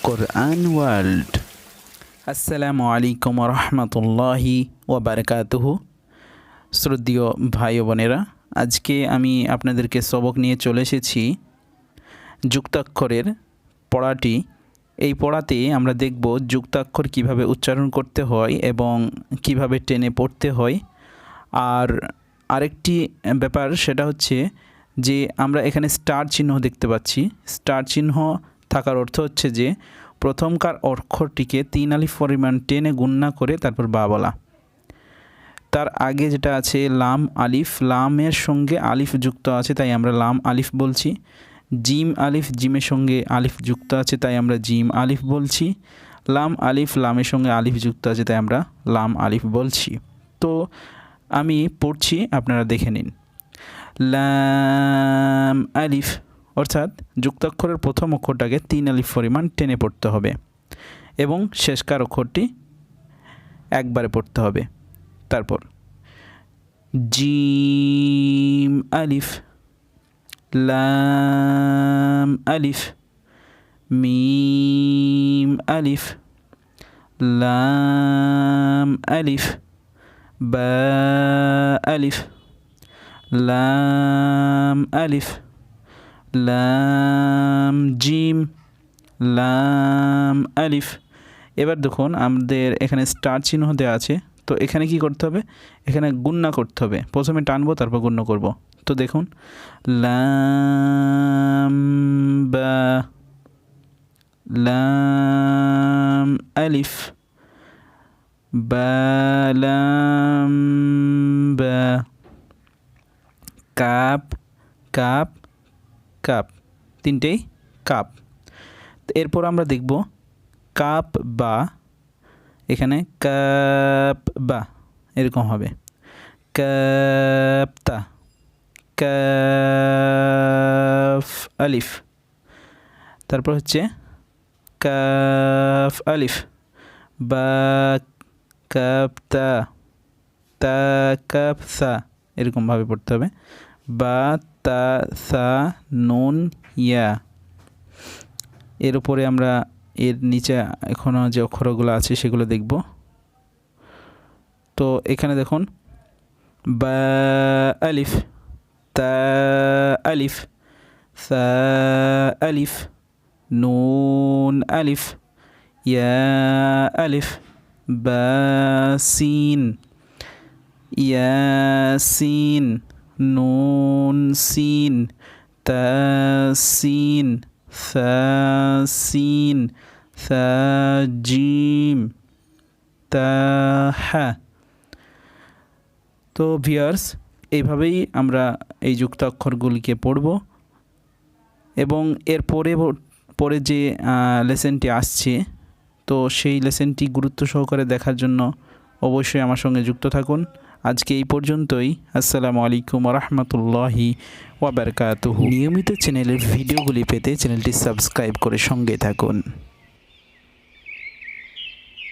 কোরআন world. আসসালামু আলাইকুম রহমতুল্লাহি ওয়াবারকাতুহু। শ্রদ্ধেয় ভাই ও বোনেরা, আজকে আমি আপনাদেরকে সবক নিয়ে চলে এসেছি যুক্তাক্ষরের পড়াটি। এই পড়াতে আমরা দেখব যুক্তাক্ষর কিভাবে উচ্চারণ করতে হয় এবং কিভাবে টেনে পড়তে হয়। আর আরেকটি ব্যাপার, সেটা হচ্ছে যে আমরা এখানে স্টার চিহ্ন দেখতে পাচ্ছি। স্টার চিহ্ন থাকার অর্থ হচ্ছে যে প্রথমকার অক্ষরটিকে 3 আলিফ পরিমাণ টেনে গুণনা করে তারপর বা বলা। তার আগে যেটা আছে লাম আলিফ, লামের সঙ্গে আলিফ যুক্ত আছে তাই আমরা লাম আলিফ বলছি। জিম আলিফ, জিমের সঙ্গে আলিফ যুক্ত আছে তাই আমরা জিম আলিফ বলছি। লাম আলিফ, লামের সঙ্গে আলিফ যুক্ত আছে তাই আমরা লাম আলিফ বলছি। তো আমি পড়ছি, আপনারা দেখে নিন। লাম আলিফ অর্থাৎ যুক্তাক্ষরের প্রথম অক্ষরটাকে 3 আলিফ পরিমাণ টেনে পড়তে হবে এবং শেষকার অক্ষরটি একবারে পড়তে হবে। তারপর জিম আলিফ, লাম আলিফ, মিম আলিফ, লাম আলিফ, বা আলিফ, লাম আলিফ, লাম জিম, লাম আলিফ। এবার দেখুন আমাদের এখানে স্টার চিহ্ন দেওয়া আছে, তো এখানে কি করতে হবে? এখানে গুণনা করতে হবে। প্রথমে টানবো, তারপর গুণ্য করব। তো দেখুন লাম বা, লাম আলিফ, বা লাম বা, কাপ কাপ কাপ, তিনটেই কাপ। এরপর আমরা দেখব কাপ বা, এখানে কাপ বা এরকম হবে। কাপতা, কাফ আলিফ, তারপর হচ্ছে কাফ আলিফ, বা কাপতা, তা কাপসা, এরকমভাবে পড়তে হবে। বা তা সা নুন ইয়া। এর উপরে আমরা এর নিচে এখনও যে অক্ষরগুলো আছে সেগুলো দেখব। তো এখানে দেখুন বা আলিফ, তা আলিফ, সা আলিফ, নুন আলিফ, ইয়া আলিফ, বা সিন, ইয়া সিন, নুন সিন, তা সিন, সা সিন, সা জিম, তা হা। তো ভিউয়ার্স, এইভাবেই আমরা এই যুক্তাক্ষরগুলিকে পড়ব এবং এর পরে যে লেসনটি আসছে, তো সেই লেসনটি গুরুত্ব সহকারে দেখার জন্য অবশ্যই আমার সঙ্গে যুক্ত থাকুন। আজকে এই পর্যন্তই। আসসালামু আলাইকুম রহমতুল্লাহি ওয়াবারকাতুহু। নিয়মিত চ্যানেলের ভিডিওগুলি পেতে চ্যানেলটি সাবস্ক্রাইব করে সঙ্গে থাকুন।